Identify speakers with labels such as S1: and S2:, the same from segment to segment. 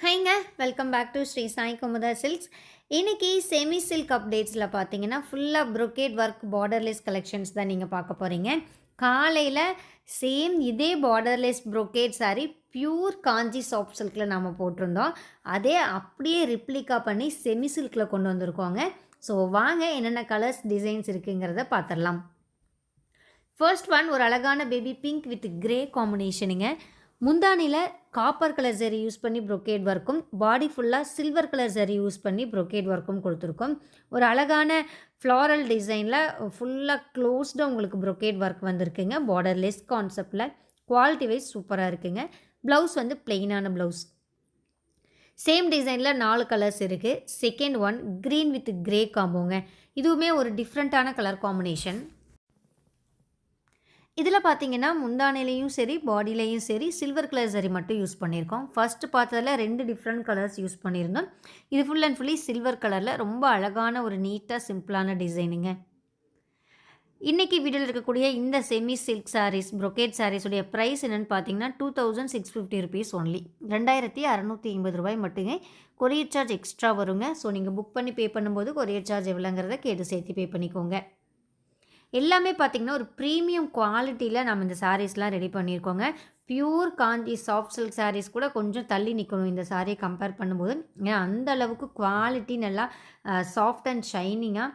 S1: ஹைங்க welcome back to Sri Sai Kumudha silks. இன்னைக்கு semi silk அப்டேட்ஸில் பார்த்தீங்கன்னா ஃபுல்லாக ப்ரொக்கேட் ஒர்க் பார்டர்லெஸ் கலெக்ஷன்ஸ் தான் நீங்கள் பார்க்க போகிறீங்க. காலையில் சேம் இதே borderless brocade sorry pure Kanchi soft சில்கில் நம்ம போட்டிருந்தோம். அதே அப்படியே ரிப்ளிகா பண்ணி செமி சில்கில் கொண்டு வந்திருக்கோங்க. ஸோ வாங்க என்னென்ன கலர்ஸ் டிசைன்ஸ் இருக்குங்கிறத பார்த்துடலாம். ஃபர்ஸ்ட் ஒன் ஒரு அழகான பேபி பிங்க் வித் கிரே காம்பினேஷனுங்க. முந்தானியில் காப்பர் கலர் ஜரி யூஸ் பண்ணி ப்ரொக்கேட் ஒர்க்கும் பாடி ஃபுல்லாக சில்வர் கலர் ஜரி யூஸ் பண்ணி ப்ரொக்கேட் ஒர்க்கும் கொடுத்துருக்கோம். ஒரு அழகான ஃப்ளாரல் டிசைனில் ஃபுல்லாக க்ளோஸ்டாக உங்களுக்கு ப்ரொக்கேட் ஒர்க் வந்திருக்குங்க. பார்டர்லெஸ் கான்செப்டில் குவாலிட்டி வைஸ் சூப்பராக இருக்குங்க. ப்ளவுஸ் வந்து பிளெயினான ப்ளவுஸ். சேம் டிசைனில் 4 கலர்ஸ் இருக்குது. Second one green with grey காம்போங்க. இதுவுமே ஒரு டிஃப்ரெண்ட்டான கலர் காம்பினேஷன். இதில் பார்த்தீங்கன்னா முந்தானையிலையும் சரி பாடியிலையும் சரி சில்வர் கலர் சரி மட்டும் யூஸ் பண்ணியிருக்கோம். ஃபஸ்ட்டு பார்த்ததில் 2 டிஃப்ரெண்ட் கலர்ஸ் யூஸ் பண்ணியிருந்தோம். இது ஃபுல் அண்ட் ஃபுல்லி சில்வர் கலரில் ரொம்ப அழகான ஒரு நீட்டாக சிம்பிளான டிசைனுங்க. இன்றைக்கி வீடியோவில் இருக்கக்கூடிய இந்த செமி சில்க் சாரீஸ் ப்ரொக்கேட் சாரீஸுடைய ப்ரைஸ் என்னென்னு பார்த்தீங்கன்னா 2650 ருபீஸ் ஒன்லி. 2680 ரூபாய் மட்டுமே. கொரியர் சார்ஜ் எக்ஸ்ட்ரா வருங்க. ஸோ நீங்கள் புக் பண்ணி பே பண்ணும்போது கொரியர் சார்ஜ் எவ்வளோங்கிறத கேட்டு சேர்த்து பே பண்ணிக்கோங்க. எல்லாமே பார்த்திங்கன்னா ஒரு ப்ரீமியம் குவாலிட்டியில் நம்ம இந்த சாரீஸ்லாம் ready பண்ணியிருக்கோங்க. Pure Kanchi soft silk saris கூட கொஞ்சம் தள்ளி நிற்கணும் இந்த சாரியை கம்பேர் பண்ணும்போது. ஏன்னா அந்த அளவுக்கு குவாலிட்டி நல்லா சாஃப்ட் அண்ட் ஷைனிங்காக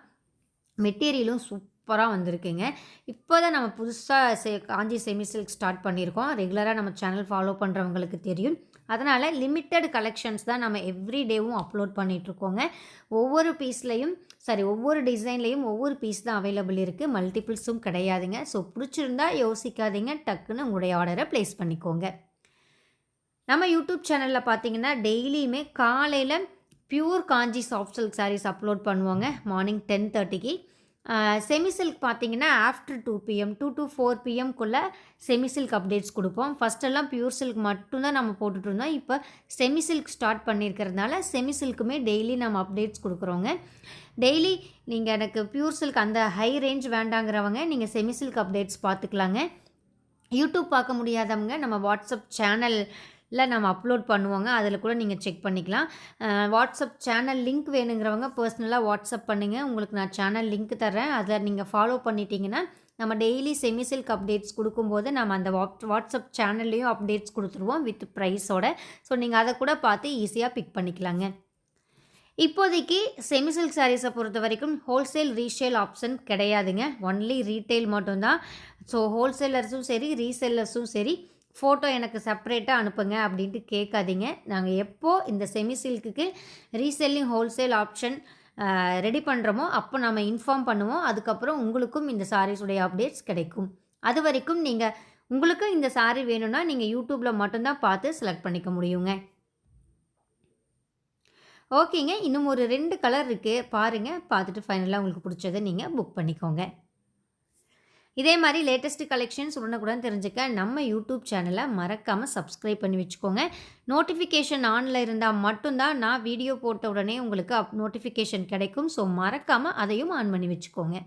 S1: மெட்டீரியலும் சூப்பராக வந்திருக்குங்க. இப்போ தான் நம்ம புதுசாக காஞ்சி செமி சில்க் ஸ்டார்ட் பண்ணியிருக்கோம். ரெகுலராக நம்ம சேனல் ஃபாலோ பண்ணுறவங்களுக்கு தெரியும். அதனால் லிமிட்டட் கலெக்ஷன்ஸ் தான் நம்ம எவ்ரி டேவும் அப்லோட் பண்ணிகிட்ருக்கோங்க. ஒவ்வொரு டிசைன்லேயும் ஒவ்வொரு பீஸ் தான் அவைலபிள் இருக்குது. மல்டிபிள்ஸும் கிடையாதுங்க. ஸோ பிடிச்சிருந்தா யோசிக்காதீங்க, டக்குன்னு உங்களுடைய ஆர்டரை ப்ளேஸ் பண்ணிக்கோங்க. நம்ம யூடியூப் சேனலில் பார்த்தீங்கன்னா டெய்லியுமே காலையில் pure Kanchi soft silk sarees upload பண்ணுவோங்க. மார்னிங் 10:30க்கு. செமி சில்க் பார்த்தீங்கன்னா ஆஃப்டர் 2 PM 2 to 4 PMக்குள்ளே செமி சில்க் அப்டேட்ஸ் கொடுப்போம். ஃபஸ்ட்டெல்லாம் பியூர் சில்க் மட்டும்தான் நம்ம போட்டுட்ருந்தோம். இப்போ செமி சில்க் ஸ்டார்ட் பண்ணியிருக்கிறதுனால செமி சில்க்குமே டெய்லி நம்ம அப்டேட்ஸ் கொடுக்குறோங்க. டெய்லி நீங்கள் எனக்கு பியூர் சில்க் அந்த ஹை ரேஞ்ச் வேண்டாங்கிறவங்க நீங்கள் செமி சில்க் அப்டேட்ஸ் பார்த்துக்கலாங்க. யூடியூப் பார்க்க முடியாதவங்க நம்ம வாட்ஸ்அப் சேனலில் நம்ம அப்லோட் பண்ணுவோங்க. அதில் கூட நீங்கள் செக் பண்ணிக்கலாம். வாட்ஸ்அப் சேனல் லிங்க் வேணுங்கிறவங்க பர்சனலாக வாட்ஸ்அப் பண்ணுங்கள். உங்களுக்கு நான் சேனல் லிங்க் தரேன். அதை நீங்கள் ஃபாலோ பண்ணிட்டீங்கன்னா நம்ம டெய்லி செமி சில்க் அப்டேட்ஸ் கொடுக்கும்போது நம்ம அந்த வாட்ஸ்அப் சேனல்லையும் அப்டேட்ஸ் கொடுத்துருவோம் வித் ப்ரைஸோட. ஸோ நீங்கள் அதை கூட பார்த்து ஈஸியாக பிக் பண்ணிக்கலாங்க. இப்போதைக்கு செமி சில்க் சாரீஸை பொறுத்த வரைக்கும் ஹோல்சேல் ரீசேல் ஆப்ஷன் கிடையாதுங்க. ஒன்லி ரீட்டெயில் மட்டும்தான். ஸோ ஹோல்சேலர்ஸும் சரி ரீசேலர்ஸும் சரி ஃபோட்டோ எனக்கு செப்பரேட்டாக அனுப்புங்க அப்படின்ட்டு கேட்காதீங்க. நாங்கள் எப்போது இந்த செமி சில்க்குக்கு ரீசேலிங் ஹோல்சேல் ஆப்ஷன் ரெடி பண்ணுறோமோ அப்போ நம்ம இன்ஃபார்ம் பண்ணுவோம். அதுக்கப்புறம் உங்களுக்கும் இந்த சாரீஸுடைய அப்டேட்ஸ் கிடைக்கும். அது வரைக்கும் உங்களுக்கும் இந்த சாரீ வேணும்னா நீங்கள் யூடியூப்பில் மட்டும்தான் பார்த்து செலக்ட் பண்ணிக்க முடியுங்க. ஓகேங்க, இன்னும் ஒரு 2 கலர் இருக்குது பாருங்கள். பார்த்துட்டு ஃபைனலாக உங்களுக்கு பிடிச்சதை நீங்கள் புக் பண்ணிக்கோங்க. இதே மாதிரி லேட்டஸ்ட்டு கலெக்ஷன்ஸ் உடனுக்குடன் தெரிஞ்சுக்க நம்ம யூடியூப் சேனலை மறக்காமல் சப்ஸ்கிரைப் பண்ணி வச்சுக்கோங்க. நோட்டிஃபிகேஷன் ஆனில் இருந்தால் மட்டும்தான் நான் வீடியோ போட்ட உடனே உங்களுக்கு நோட்டிஃபிகேஷன் கிடைக்கும். ஸோ மறக்காமல் அதையும் ஆன் பண்ணி வச்சுக்கோங்க.